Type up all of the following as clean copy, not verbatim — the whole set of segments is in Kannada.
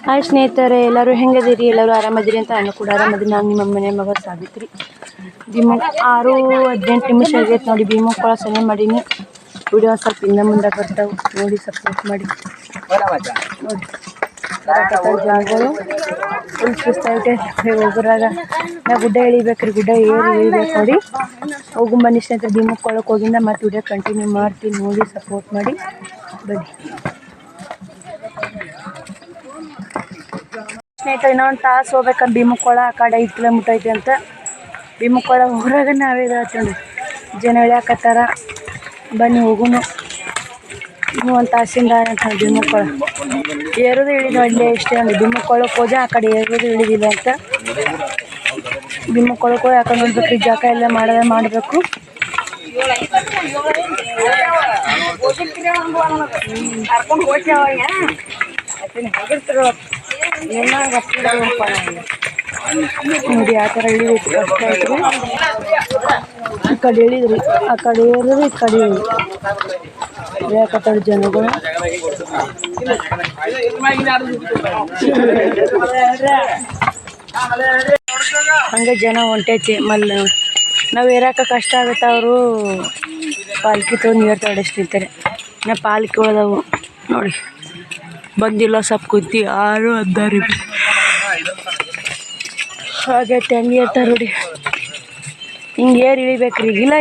ಹಾಯ್ ಸ್ನೇಹಿತರೆ, ಎಲ್ಲರೂ ಹೆಂಗದಿರಿ? ಎಲ್ಲರೂ ಆರಾಮದಿರಿ ಅಂತ ನಾನು ಕೂಡ ಆರಾಮದಿರಿ. ನಾನು ನಿಮ್ಮ ಮನೆ ಮಗ ಸಾವಿತ್ರಿ. 6:18 ಆಗೈತೆ ನೋಡಿ. ಭೀಮಕ್ಕೊಳ ಸನ್ನೆ ಮಾಡೀನಿ. ವಿಡಿಯೋ ಸ್ವಲ್ಪ ಹಿಂದೆ ಮುಂದೆ ಬರ್ತಾವೆ ನೋಡಿ, ಸಪೋರ್ಟ್ ಮಾಡಿ. ನೋಡಿ ಜಾಗಗಳು ಫುಲ್ ಸುಸ್ತಾಗೈತೆ. ಹೋಗೋರಾಗ ನಾ ಗುಡ್ಡ ಇಳಿಬೇಕ್ರಿ, ಗುಡ್ಡ ಇಳಿಬೇಕು ನೋಡಿ. ಹೋಗು ಬನ್ನಿ ಸ್ನೇಹಿತರೆ. ಭೀಮಕ್ಕೊಳಕ್ಕೆ ಹೋಗಿಂದ ಮತ್ತೆ ವಿಡಿಯೋ ಕಂಟಿನ್ಯೂ ಮಾಡ್ತೀನಿ ನೋಡಿ, ಸಪೋರ್ಟ್ ಮಾಡಿ ಬನ್ನಿ ಸ್ನೇಹಿತರೆ. ಇನ್ನೊಂದು ತಾಸು ಹೋಗ್ಬೇಕಂತ ಭೀಮಕ್ಕೊಳ. ಆ ಕಡೆ 5 ಕಿಲೋಮೀಟ್ರ್ ಐತೆ ಅಂತ. ಭೀಮಕ್ಕೊಳ ಊರಾಗ ನಾವೇ ನೋಡಿ, ಜನ ಇಳಿಯಾಕತ್ತಾರ. ಬನ್ನಿ ಹೋಗುನು. ಇನ್ನೂ ಒಂದು ತಾಸಿಂದ ಅಂತ ಭೀಮಕ್ಕೊಳ ಏರೋದು ಇಳಿದು ಅಲ್ಲೇ ಇಷ್ಟೇ ಅಂದು. ಭೀಮಕ್ಕೊಳಕ್ಕೆ ಹೋದೆ, ಆ ಕಡೆ ಏರೋದು ಇಳಿದಿಲ್ಲ ಅಂತ. ಭೀಮಕ್ಕೊಳಕ್ಕೆ ಹೋಗಿ ಆ ಕಡೆ ನೋಡ್ಬೇಕು, ಈ ಜಾಗ ಎಲ್ಲ ಮಾಡಬೇಕು. ನೋಡಿ ಆ ಥರ ಇಳಿದೈತಿ, ಕಷ್ಟ ಐತ್ರಿ. ಈ ಕಡೆ ಇಳಿದ್ರಿ, ಆ ಕಡೆ ಏರಿದ್ರಿ, ಈ ಕಡೆ ಇಳಿಯಾಕತ್ತಾರ ಜನಗಳು. ಹಂಗೆ ಜನ ಹೊಂಟೈತಿ. ನಾವು ಏರಾಕ ಕಷ್ಟ ಆಗುತ್ತೆ. ಅವರು ಪಾಲ್ಕಿ ತೊಗೊಂಡು ಏರ್ತಾವೆ ಸ್ನೇಹಿತರೆ. ನಾ ಪಾಲ್ಕಿ ಹೋದವು ನೋಡಿ, ಬಂದಿಲ್ಲ ಸ್ವಲ್ಪ ಕುಂತಿ 6:10 ಹಾಗೈತೆ. ಹಂಗೆ ಇರ್ತಾರೆ ನೋಡಿ, ಹಿಂಗೆ ಏರಿ ಇಳಿಬೇಕ್ರಿ. ಇಲ್ಲ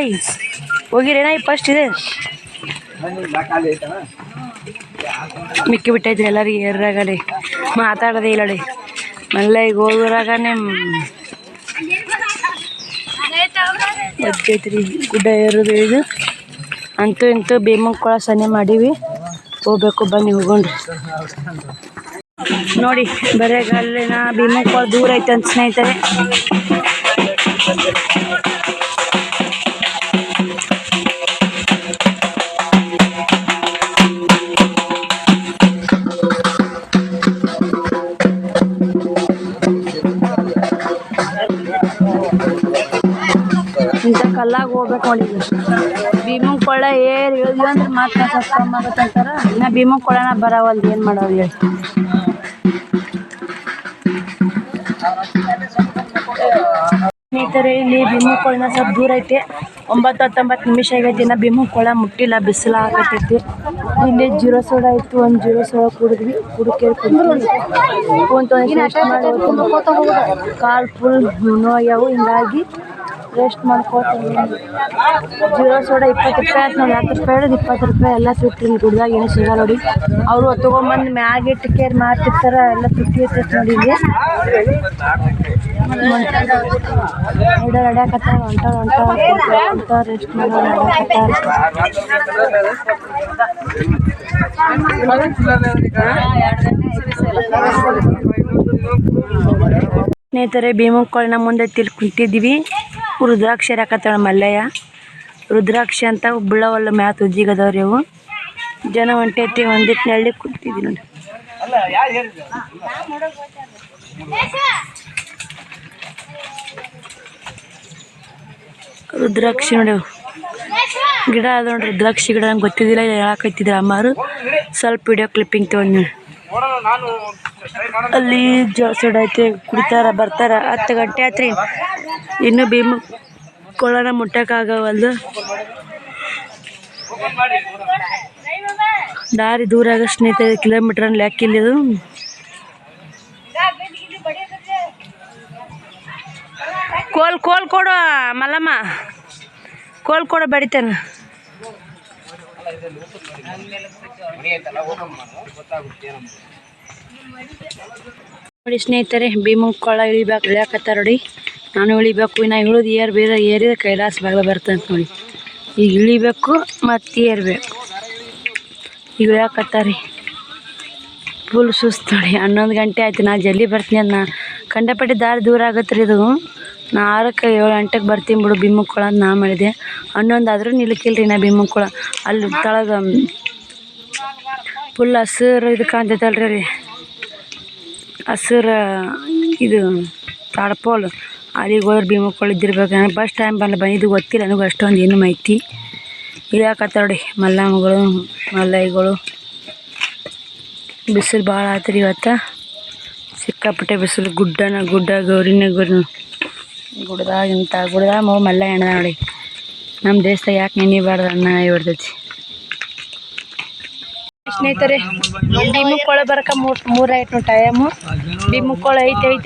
ಹೋಗಿರೇನ ಫಸ್ಟ್ ಇದೆ ಮಿಕ್ಕಿ ಬಿಟ್ಟೈತ್ರಿ ಎಲ್ಲರಿಗೆ ಏರಾಗಡೆ. ಮಾತಾಡೋದೇ ಇಲ್ಲ ರೀ. ಮಲ್ಲ ಈಗ ಹೋಗೋರಾಗನೇ ಎದ್ದೈತ್ರಿ. ಗುಡ್ಡ ಏರೋದು ಇದು ಅಂತೂ ಇಂತೂ ಭೀಮಕ್ಕೊಳ ಸನ್ನೆ ಮಾಡೀವಿ. ಹೋಗ್ಬೇಕು, ಬನ್ನಿ ಹೋಗೋಣ್ರಿ. ನೋಡಿ ಬರೇಗಾಲಿನ ಭೀಮಕ್ಕೊಳ ದೂರ ಐತೆ ಅಂತ ಸ್ನೇಹಿತರೆ. ಇಂಥ ಕಲ್ಲಾಗ ಹೋಗ್ಬೇಕು ನೋಡಿ. ಭೀಮಕ್ಕೊಳ ಏರಿ ಇಳಿದ್ವಿ ಅಂದ್ರೆ ಮತ್ತೆ ಸಸ್ಕಮ್ ಆಗುತ್ತೆ ಅಂತಾರೆ. ಇನ್ನು ಭೀಮಕ್ಕೊಳನ ಬರವಲ್ದು, ಏನು ಮಾಡೋದು ಹೇಳಿ. ಸ್ನೇಹಿತರೆ, ಇಲ್ಲಿ ಭೀಮಕ್ಕೊಳನ ಸ್ವಲ್ಪ ದೂರ ಐತೆ. 9-19 ನಿಮಿಷ ಆಗೈತಿ. ಇನ್ನು ಭೀಮಕ್ಕೊಳ ಮುಟ್ಟಿಲ್ಲ, ಬಿಸಿಲು ಆಗತೈತಿ. ಇಲ್ಲಿ 0 ಸೋಡಾ ಇತ್ತು, ಒಂದು 0 ಸೋಡಾ ಕುಡಿದ್ವಿ. ಕಾಲು ಫುಲ್ ನೋಯ್ಯಾವು, ಹಿಂಗಾಗಿ ರೆಸ್ಟ್ ಮಾಡ್ಕೋತೀನಿ. 0 ಸೋಡಾ 20 ರೂಪಾಯಿ ಆಯ್ತು ನೋಡಿ. 10 ರೂಪಾಯಿ ಹಿಡಿದು 20 ರೂಪಾಯಿ ಎಲ್ಲ ತುಟ್ಟಿ ಕುಡ್ದಾಗ ಏನೂ ಸಿಗಲ್ಲ ನೋಡಿ. ಅವರು ತೊಗೊಂಬಂದು ಮ್ಯಾಗಿಟ್ಟು ಕೇರ್ ಮಾಡ್ತಿರ್ತಾರೆ. ಎಲ್ಲ ತುಟ್ಟಿ ಇರ್ತೈತೆ ನೋಡಿ. ಇಲ್ಲಿ ಅಡ್ಯಾಕತ್ತಾರ, ಹೊಂಟ ರೆಸ್ಟ್ ಮಾಡೋಕತ್ತಾರ. ಸ್ನೇಹಿತರೆ, ಭೀಮಕ್ಕೊಳನ ಮುಂದೆ ಕುಂತಿದ್ದೀವಿ. ರುದ್ರಾಕ್ಷಿ ಹಾಕತ್ತಾಳ ಮಲ್ಲಯ್ಯ. ರುದ್ರಾಕ್ಷಿ ಅಂತ ಬೀಳವಲ್ಲ, ಮ್ಯಾತ್ ಉಜ್ಜಿಗದವ್ರಿ ಅವು. ಜನ ಹೊಂಟೈತಿ. ಒಂದಿಟ್ಟು ನೆಳ್ಳಿ ಕುಂತಿದ್ವಿ ನೋಡಿ. ರುದ್ರಾಕ್ಷಿ ನೋಡಿ, ಗಿಡ ಅದ ನೋಡ್ರಿ. ರುದ್ರಾಕ್ಷಿ ಗಿಡ ನಂಗೆ ಗೊತ್ತಿದ್ದಿಲ್ಲ, ಹೇಳಾಕತ್ತಿದ್ರು ಅಮ್ಮಾರು. ಸ್ವಲ್ಪ ವಿಡಿಯೋ ಕ್ಲಿಪ್ಪಿಂಗ್ ತೊಗೊಂಡು ಅಲ್ಲಿ ಜೋಸೋಡ ಐತೆ, ಕುಡಿತಾರ, ಬರ್ತಾರ. 10 ಗಂಟೆ ಆಯ್ತ್ರಿ, ಇನ್ನೂ ಭೀಮಕ್ಕೊಳನ ಮುಟ್ಟಕ್ಕಾಗವಲ್ದು. ದಾರಿ ದೂರ ಆಗ ಸ್ನೇಹಿತರೆ, ಕಿಲೋಮೀಟ್ರ್ ಲೆಕ್ಕ ಇಲ್ಲಿದು. ಕೋಲ್ ಕೊಡು ಮಲ್ಲಮ್ಮ, ಕೋಲ್ ಕೊಡು, ಬಡಿತೇನೆ. ನೋಡಿ ಸ್ನೇಹಿತರೆ, ಭೀಮಕ್ಕೊಳ ಇಳಿಯಾಕತ್ತಾರ ನೋಡಿ. ನಾನು ಇಳಿಬೇಕು. ಇನ್ನು ಇಳಿದು ಏರಿದ ಕೈಲಾಸ ಬಾಗಿಲ ಬರ್ತಂತ ನೋಡಿ. ಈಗ ಇಳಿಬೇಕು ಮತ್ತು ಏರ್ಬೇಕು. ಈಗ ಇಳಿಯಾಕತ್ತಾರಿ. ಫುಲ್ ಸುಸ್ತು ನೋಡಿ. 11 ಗಂಟೆ ಆಯ್ತು. ನಾ ಜಲ್ದಿ ಬರ್ತೀನಿ ಅಂತ. ಕಂಡಪಟ್ಟಿ ದಾರಿ ದೂರ ಆಗತ್ತೆ ರೀ ಇದು. ನಾ 6-7 ಗಂಟೆಗೆ ಬರ್ತೀನಿ ಬಿಡು ಭೀಮಕ್ಕೊಳ ಅಂತ ನಾ ಮಾಡಿದೆ. 11 ಆದರೂ ನಿಲ್ಕಿಲ್ರಿ ನಾ ಭೀಮಕ್ಕೊಳ. ಅಲ್ಲಿ ತಳಗ ಫುಲ್ ಹಸಿರು ಇದು ಕಾಣ್ತೈತಲ್ರಿ ರೀ, ಹಸಿರು ಇದು ತಾಡ್ಪೋಲ್. ಅಲ್ಲಿಗೆ ಹೋದ್ರೆ ಭೀಮಕ್ಕೊಳ ಇದ್ದಿರ್ಬೇಕು. ನನಗೆ ಫಸ್ಟ್ ಟೈಮ್ ಬಂದಿದ್ದು ಗೊತ್ತಿಲ್ಲ ನನಗೆ ಅಷ್ಟೊಂದು ಏನು ಮಾಹಿತಿ. ಇಳಿಯಾಕತ್ತಾರ ನೋಡಿ ಮಲ್ಲಮ್ಮಗಳು, ಮಲ್ಲಯ್ಯಗಳು. ಬಿಸಿಲು ಭಾಳ ಆತ್ರಿ ಇವತ್ತು. ಸಿಕ್ಕಾಪಟ್ಟೆ ಬಿಸಿಲು. ಗುಡ್ಡ ಗೌರಿನ ಗುಡ್ದಾಗ ಮಗು ಮಲ್ಲ ಎಣ್ಣ ನೋಡಿ. ನಮ್ಮ ದೇಶದಾಗ ಯಾಕೆ ನೆನಿಬಾರ್ದು ಅನ್ನ ಬರ್ತೈತಿ. ಸ್ನೇಹಿತರೆ, ಭೀಮಕ್ಕೊಳ ಬರಕ ಮೂರಾಯ್ತು ನೋಡಿ ಟೈಮು. ಭೀಮಕ್ಕೊಳ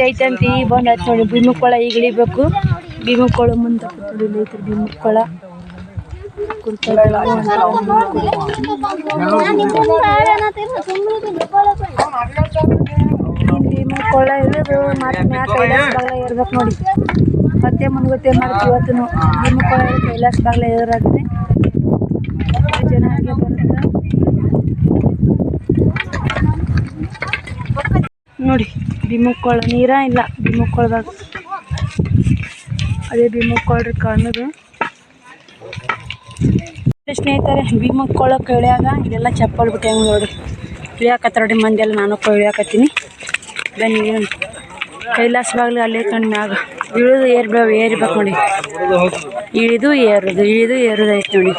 ಐತೆ ಅಂತ ಈಗ ಬಂದು ಆಯ್ತು ನೋಡಿ. ಭೀಮಕ್ಕೊಳ ಈಗ ಇಳಿಬೇಕು. ಭೀಮಕ್ಕೊಳ ಮುಂದೆ ಐತ್ರಿ. ಭೀಮಕ್ಕೊಳ ಭೀಮಕ್ಕೊಳ ಇರೋದು ಮತ್ತೆ ಮ್ಯಾಕ ಕೈಲಾಸ ಬಾಗ್ಲ ಇರ್ಬೇಕು ನೋಡಿ. ಮತ್ತೆ ಮುನ್ಗೊತ್ತೆ ಮಾಡ್ತೀವಿ ಇವತ್ತು. ಭೀಮಕ್ಕೊಳ ಕೈಲಾಸ ಬಾಗ್ಲ ಎದುರಾಗನೆ ಜನ ಹಾಗೆ ಬರುತ್ತೆ ನೋಡಿ. ಭೀಮಕ್ಕೊಳ ನೀರ ಇಲ್ಲ ಭೀಮಕ್ಕೊಳದಾಗ. ಅದೇ ಭೀಮಕ್ಕೊಳ್ರಿ ಕಾಣೋದು. ಸ್ನೇಹಿತರೆ, ಭೀಮಕ್ಕೊಳ ಇಳಿಯಾಗ ಇದೆಲ್ಲ ಚಪ್ಪಲ್ ಬಿಟ್ಟು ಹೆಂಗೆ ನೋಡಿ ಇಳಿಯಾಕತ್ತಾರ ನೋಡಿ ಮಂದಿ ಎಲ್ಲ. ನಾನು ಇಳಿಯಾಕತ್ತೀನಿ ಬನ್ನಿ. ಕೈಲಾಸ ಬಾಗ್ಲು ಅಲ್ಲೇ ಕಂಡು ಮ್ಯಾಗ ಇಳಿದು ಏರ್ಬೇಕು ನೋಡಿ. ಇಳಿದು ಏರುದು ಐತೆ ನೋಡಿ.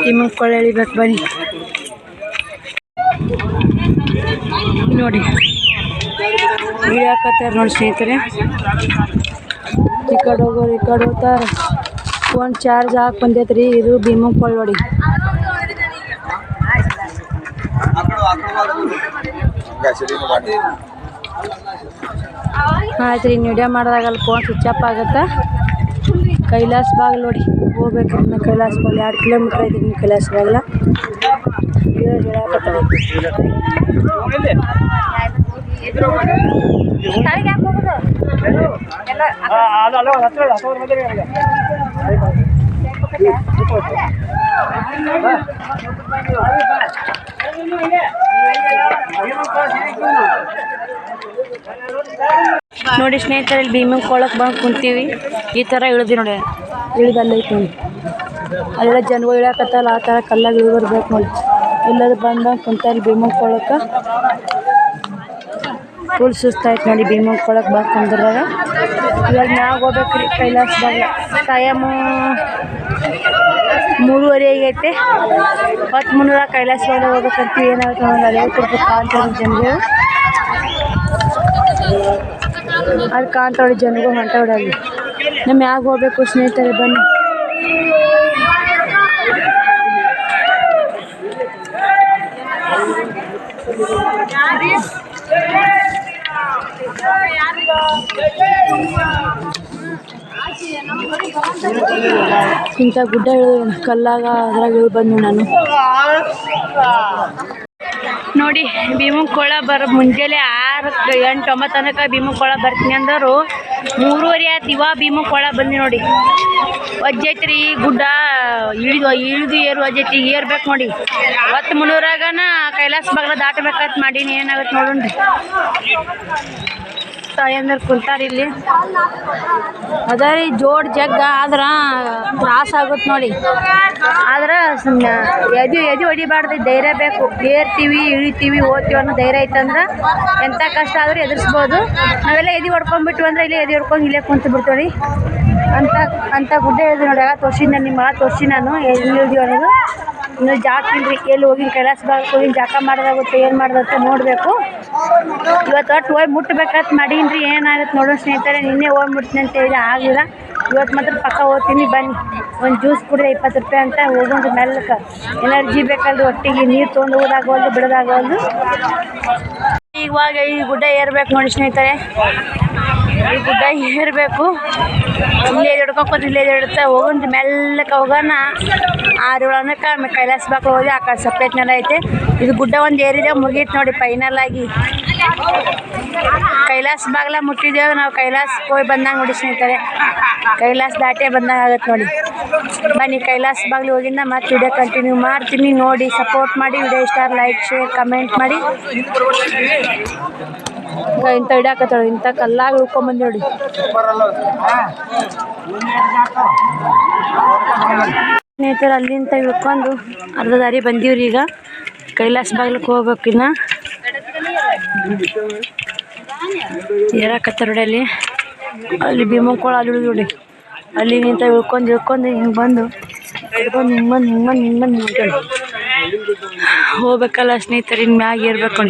ಭೀಮಕ್ಕೊಳ ಇಳಿಬೇಕು ಬನ್ನಿ ನೋಡಿ. ಇಳಿಯಾಕತ್ತಾರ ನೋಡಿ ಸ್ನೇಹಿತರೆ. ಈ ಕಡೆ ಹೋಗೋರು ಈ ಕಡೆ ಹೋಗ್ತಾರೆ. ಫೋನ್ ಚಾರ್ಜ್ ಹಾಕಿ ಬಂದೈತ್ರಿ. ಇದು ಭೀಮಕ್ಕೊಳ ನೋಡಿ. ಆಯ್ತು ರೀ, ವಿಡಿಯೋ ಮಾಡಿದಾಗಲ್ಲ ಫೋನ್ ಸ್ವಿಚ್ ಆಫ್ ಆಗುತ್ತೆ. ಕೈಲಾಸ ಬಾಗ್ಲು ನೋಡಿ ಹೋಗ್ಬೇಕು. ಇನ್ನು ಕೈಲಾಸ ಬಾಗ್ಲು 2 ಕಿಲೋಮೀಟ್ರ್ ಐತಿ. ಇನ್ನು ಕೈಲಾಸ ಬಾಗ್ಲ ನೋಡಿ ಸ್ನೇಹಿತರೆ, ಇಲ್ಲಿ ಭೀಮಕ್ಕೊಳಕ್ಕೆ ಬಂದು ಕುಂತೀವಿ. ಈ ಥರ ಇಳಿದ್ವಿ ನೋಡಿ. ಇಳಿದಲ್ಲೈತಿ ನೋಡಿ. ಅಲ್ಲೆಲ್ಲ ಜನಗಳು ಇಳಿಯಾಕತ್ತಲ್ಲ ಆ ಥರ ಕಲ್ಲಾಗ ಇಳಿಬರ್ಬೇಕು ನೋಡಿ. ಎಲ್ಲರೂ ಬಂದಂಗೆ ಕುಂತಾರೆ ಭೀಮಕ್ಕೊಳಕ್ಕೆ. ಫುಲ್ ಸುಸ್ತಾಯ್ತು ನೋಡಿ ಭೀಮಕ್ಕೊಳಕ್ಕೆ ಬಂದು ಕುಂದ್ರಾಗ. ಇವಾಗ ಮ್ಯಾಗ ಹೋಗ್ಬೇಕ್ರಿ ಕೈಲಾಸದಾಗ. ಟೈಮು 3:30 ಆಗೈತೆ. 10 ಕೈಲಾಸ ಬಾಗ್ಲ ಹೋಗ್ಬೇಕಂತೀವಿ. ಏನಾಗುತ್ತೆ ನೋಡಿ, ಅದೇ ಕಾಣ್ತಾರೆ ಜನಗಳು. ಅದು ಕಾಣ್ತಾಳೆ ಜನಗಳು ಹೊಂಟವ್ರೆ ಅಲ್ಲಿ. ನಮ್ಮ ಮ್ಯಾಗ ಹೋಗ್ಬೇಕು ಸ್ನೇಹಿತರೆ ಬನ್ನಿ. ಇಂಥ ಗುಡ್ಡ ಕಲ್ಲಾಗ ಅದ್ರಾಗ ಇಳಿ ಬಂದು ನಾನು ನೋಡಿ. ಭೀಮಕ್ಕೊಳ ಮುಂಜಾನೆ 6, 8, 9 ತನಕ ಭೀಮಕ್ಕೊಳ ಬರ್ತೀನಿ ಅಂದರು. 3:30 ಆಯ್ತು. ಇವಾಗ ಭೀಮಕ್ಕೊಳ ಬಂದು ನೋಡಿ. ವಜ್ಜೈತ್ರಿ ಗುಡ್ಡ. ಇಳಿದು ಏರು ವಜ್ಜೈತಿ. ಏರ್ಬೇಕು ನೋಡಿ. 10 ಕೈಲಾಸ ಬಾಗ್ಲ ದಾಟಬೇಕಂತ ಮಾಡೀನಿ. ಏನಾಗುತ್ತೆ ನೋಡೋಣ್ರಿ. ತಾಯಂದ್ರೆ ಕುಂತಾರೆ ಇಲ್ಲಿ. ಅದೇ ರೀ ಜೋಡ್ ಜಗ್ಗ ಆದ್ರೆ ತ್ರಾಸ ಆಗುತ್ತೆ ನೋಡಿ. ಆದ್ರೆ ಎದೆ ಹೊಡಿಬಾರ್ದು, ಧೈರ್ಯ ಬೇಕು. ಏರ್ತೀವಿ ಇಳಿತೀವಿ ಓದ್ತೀವಿ ಅನ್ನೋ ಧೈರ್ಯ ಐತಂದ್ರೆ ಎಂಥ ಕಷ್ಟ ಆದರೂ ಎದುರಿಸ್ಬೋದು. ನಾವೆಲ್ಲ ಎದೆ ಹೊಡ್ಕೊಂಡ್ಬಿಟ್ವಿ ಅಂದ್ರೆ ಇಲ್ಲೇ ಎದೆ ಹೊಡ್ಕೊಂಡು ಇಲ್ಲೇ ಕುಂತು ಬಿಡ್ತೀವಿ. ಅಂಥ ಗುಡ್ಡ ಇಳಿದು ನೋಡಿ. ತೋರ್ಸಿದ್ದು ನಿಮ್ಗೆ ತೋರಿಸಿ ನಾನು ಎಲ್ಲಿ ಇಳಿದೀವಿ ಅನ್ನೋದು. ಇನ್ನು ಜಾಕಿಲ್ರಿ ಎಲ್ಲಿ ಹೋಗಿನ ಕೈಲಾಸ ಬಾಗ್ಲಕ್ಕೆ ಹೋಗಿನ ಜಾಕ ಮಾಡೋದಾಗುತ್ತೆ ಏನು ಮಾಡೋದಂತ ನೋಡಬೇಕು. ಇವತ್ತು ಒಟ್ಟು ಹೋಗಿ ಮುಟ್ಟಬೇಕಂತ ಮಾಡೀನಿ. ಏನಾಗುತ್ತೆ ನೋಡೋಣ ಸ್ನೇಹಿತರೆ. ನಿನ್ನೆ ಹೋಗಿ ಮುಟ್ತೀನಿ ಅಂತ ಹೇಳಿ ಆಗಿಲ್ಲ. ಇವತ್ತು ಮಾತ್ರ ಪಕ್ಕ ಹೋಗ್ತೀನಿ ಬನ್ನಿ. ಒಂದು ಜ್ಯೂಸ್ ಕುಡಿದ್ರೆ 20 ರೂಪಾಯಿ ಅಂತ. ಹೋಗೋದು ಮೆಲ್ಲಕ್ಕೆ ಎನರ್ಜಿ ಬೇಕಲ್ರಿ. ಒಟ್ಟಿಗೆ ನೀರು ತೊಗೊಂಡು ಹೋಗೋದಾಗವಲ್ದು ಬಿಡೋದಾಗವಲ್ದು. ಇವಾಗ ಈ ಗುಡ್ಡ ಏರ್ಬೇಕು ನೋಡಿ ಸ್ನೇಹಿತರೆ. ಈ ಗುಡ್ಡ ಏರಬೇಕು. ಇಲ್ಲೇ ಹಿಡ್ಕೊತ ಇಲ್ಲೇ ಹಿಡುತ್ತೆ. ಹೋಗೋದು ಮೆಲ್ಲಕ್ಕೆ ಹೋಗೋಣ. 6-7 ಕೈಲಾಸ ಬಾಗ್ಲು ಹೋಗಿ ಆ ಕಡೆ ಸಪ್ರೇಟ್ನೆಲ್ಲ ಐತೆ. ಇದು ಗುಡ್ಡ ಒಂದು ಏರಿದೆ ಮುಗೀತು ನೋಡಿ ಫೈನಲ್ ಆಗಿ. ಕೈಲಾಸ ಬಾಗ್ಲ ಮುಟ್ಟಿದ್ದೇವೆ ನಾವು. ಕೈಲಾಸಕ್ಕೆ ಹೋಗಿ ಬಂದಂಗೆ ನೋಡಿ ಸ್ನೇಹಿತರೆ. ಕೈಲಾಸ ದಾಟೇ ಬಂದಂಗೆ ಆಗುತ್ತೆ ನೋಡಿ. ಬನ್ನಿ ಕೈಲಾಸ ಬಾಗ್ಲು ಹೋಗಿಂದ ಮತ್ತೆ ವಿಡಿಯೋ ಕಂಟಿನ್ಯೂ ಮಾಡ್ತೀನಿ. ನೋಡಿ ಸಪೋರ್ಟ್ ಮಾಡಿ. ವಿಡಿಯೋ ಇಷ್ಟ ಲೈಕ್ ಶೇರ್ ಕಮೆಂಟ್ ಮಾಡಿ. ಇಂಥ ಹಿಡಿಯಾಕತ್ತಾಳೆ. ಇಂಥ ಕಲ್ಲಾಗ ಉಳ್ಕೊಂಬಂದು ನೋಡಿ. ಸ್ನೇಹಿತರೆ ಅಲ್ಲಿಂದ ಇಳ್ಕೊಂಡು ಅರ್ಧ ದಾರಿ ಬಂದೀವ್ರಿ. ಈಗ ಕೈಲಾಸ ಬಾಗ್ಲಕ್ಕೆ ಹೋಗ್ಬೇಕಿನ್ನ. ಏರಾಕತ್ತಾರ ನೋಡಿ. ಅಲ್ಲಿ ಭೀಮಕ್ಕೊಳ ಅಲ್ಲಿ ಇಳಿದು ನೋಡಿ. ಅಲ್ಲಿ ನಿಂತ ಇಳ್ಕೊಂಡು ಹಿಂಗೆ ಬಂದು ಹಿಂಗೆ ಬಂದು ಹೋಗ್ಬೇಕಲ್ಲ ಸ್ನೇಹಿತರೆ, ಇನ್ನು ಮ್ಯಾಗ ಇರ್ಬೇಕು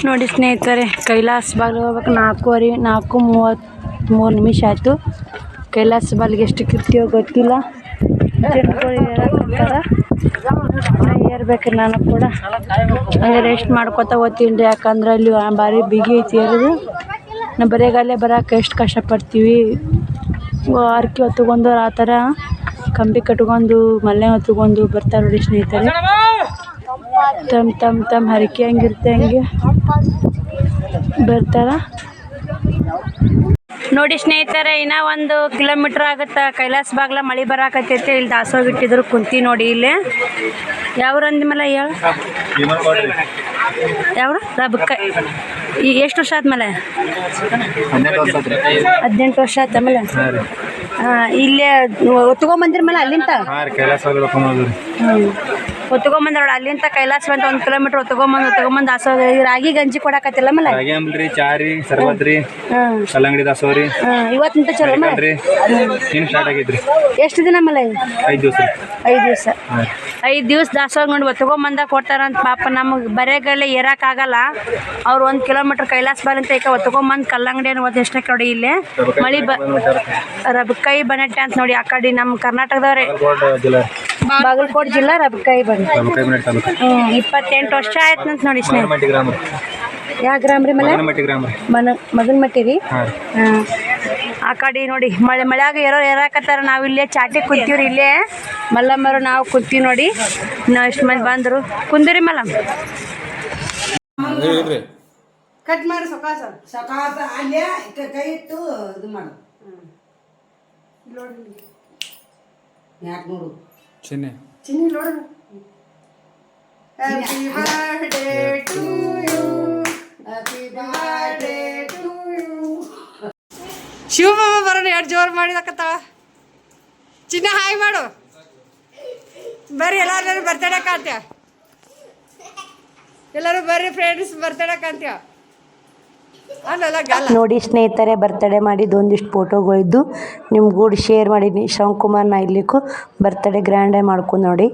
ನೋಡಿ ಸ್ನೇಹಿತರೆ. ಕೈಲಾಸ ಬಾಗಿಲು ಹೋಗ್ಬೇಕು. 4:33 ನಿಮಿಷ ಆಯಿತು. ಕೈಲಾಸ ಬಾಗಿಲಿಗೆ ಎಷ್ಟು ಕಿರ್ತೀವೋ ಗೊತ್ತಿಲ್ಲ. ಜನಗಳು ಏರ್ಬೇಕ್ರಿ. ನಾನು ಕೂಡ ಹಂಗೆ ರೆಸ್ಟ್ ಮಾಡ್ಕೊತ ಓದ್ತೀನಿ ರೀ, ಯಾಕಂದ್ರೆ ಅಲ್ಲಿ ಭಾರಿ ಬಿಗಿ ಐತಿ ಏರೋದು. ನಾವು ಬರೇಗಾಲೇ ಬರೋಕೆ ಎಷ್ಟು ಕಷ್ಟಪಡ್ತೀವಿ. ಅರ್ಕಿ ಹೊತ್ಕೊಂಡು ಆ ಥರ ಕಂಬಿ ಕಟ್ಕೊಂಡು ಮಲ್ಲೆ ಹೊತ್ಕೊಂಡು ಬರ್ತಾರೆ ನೋಡಿ ಸ್ನೇಹಿತರೆ. ತಮ್ಮ ಹರಕೆ ಹಂಗಿರುತ್ತೆ ಹಂಗೆ ಬರ್ತಾರ ನೋಡಿ ಸ್ನೇಹಿತರೆ. ಇನ್ನೂ 1 ಕಿಲೋಮೀಟ್ರ್ ಆಗುತ್ತೆ ಕೈಲಾಸ ಬಾಗ್ಲ. ಮಳೆ ಬರಾಕತ್ತೈತೆ. ಇಲ್ಲಿ ದಾಸೋಗಿಟ್ಟಿದ್ರು ಕುಂತಿ ನೋಡಿ. ಇಲ್ಲಿ ಯಾವ್ರು ಅಂದ್ಮೇಲೆ ಹೇಳು, ಯಾವ್ರು ರಬಕಾಯಿ. ಈಗ ಎಷ್ಟು ವರ್ಷ ಆದ್ಮೇಲೆ? 18 ವರ್ಷ ಆಯ್ತು. ಆಮೇಲೆ ಇಲ್ಲೇ ಒತ್ಕೊಂಬಂದಿರ ಅಲ್ಲಿಂದ ಒತ್ಕೊಂಬಂದ ನೋಡಿ. ಅಲ್ಲಿಂದ ಕೈಲಾಸ ಬಂತ 1 ಕಿಲೋಮೀಟ್ರ್ ಒತ್ಕೊಂಬಂದು ದಾಸೋಹ. ರಾಗಿ ಗಂಜಿ ಕೊಡಕತ್ತಿಲ್ಲ ಮೇಲೆ ಇವತ್ತಿಂತ ಚಲೋ ಎಷ್ಟು ದಿನ ಮೇಲೆ? 5 ದಿವಸ 5 ದಿವಸ ದಾಸೋಹ ನೋಡಿ ಒತ್ಕೊಂಬಂದ ಕೊಡ್ತಾರಂತ. ಪಾಪ ನಮಗೆ ಬರೇಗಲ್ಲೇ ಏರಕ್ಕಾಗಲ್ಲ. ಅವ್ರು 1 ಕಿಲೋಮೀಟ್ರ್ ಕೈಲಾಸ ಬಾಲಿಂತ ಈಗ ಒತ್ಕೊಂಬಂದು ಕಲ್ಲಂಗಡಿ ಅನ್ನೋದು ಎಷ್ಟಕ್ಕೆ ನೋಡಿ. ಇಲ್ಲೇ ಮಳೆ ರಬಕಾಯಿ ಬನಟ್ಟೆ ಅಂತ ನೋಡಿ. ಆ ಕಡೆ ನಮ್ಮ ಕರ್ನಾಟಕದವ್ರೆ, ಬಾಗಲಕೋಟೆ ಜಿಲ್ಲಾ ರಬಕಾಯಿ ಬನ್ನಿ. 28 ವರ್ಷ ಆಯ್ತು ಅಂತ ನೋಡಿ ಸ್ನೇಹಿತರೆ. ಯಾವ ಗ್ರಾಮ ರೀ? ಮಗನಮಟ್ಟಿ ರೀ. ಆ ಕಡೆ ನೋಡಿ ಮಳೆಯಾಗ ಏರಾಕತ್ತಾರ. ನಾವು ಇಲ್ಲೇ ಚಾಟಿ ಕುಂತೀವ್ರಿ. ಇಲ್ಲೇ ಮಲ್ಲಮ್ಮರು ನಾವು ಕುಂತೀವಿ ನೋಡಿ. ನಾವು ಎಷ್ಟು ಮಂದಿ ಬಂದರು ಕುಂದಿರಿ ಮಲ್ಲಮ್ಮ. ಕಟ್ ಮಾಡಿ ಸಕಾಸ ಅಲ್ಲೇ ಕೈ ಇಟ್ಟು ಇದು ಮಾಡು. ಯಾಕೆ ನೋಡು ಚಿನ್ನಿ ನೋಡು. Happy birthday to you, happy birthday to you. ಶಿವಮಾಮ ಬರೋಣ. ಎರಡು ಜೋರು ಮಾಡಿದಕ್ಕತ್ತಾಳ. ಚಿನ್ನ ಹಾಯ್ ಮಾಡು. ಬರ್ರಿ ಎಲ್ಲರೂ ಬರ್ತಡೇ ಕಾಣ್ತೀಯ. ಎಲ್ಲರೂ ಬರ್ರಿ ಫ್ರೆಂಡ್ಸ್, ಬರ್ತಡೇ ಕಾಣ್ತೀಯ. ನೋಡಿ ಸ್ನೇಹಿತರೆ, ಬರ್ತಡೇ ಮಾಡಿದ್ದು ಒಂದಿಷ್ಟು ಫೋಟೋಗಳಿದ್ದು ನಿಮ್ಗೂ ಶೇರ್ ಮಾಡೀನಿ. ಶಿವಕುಮಾರ್ನ ಇರ್ಲಿಕ್ಕೂ ಬರ್ತಡೇ ಗ್ರ್ಯಾಂಡಾಗಿ ಮಾಡ್ಕೊಂಡು ನೋಡಿ.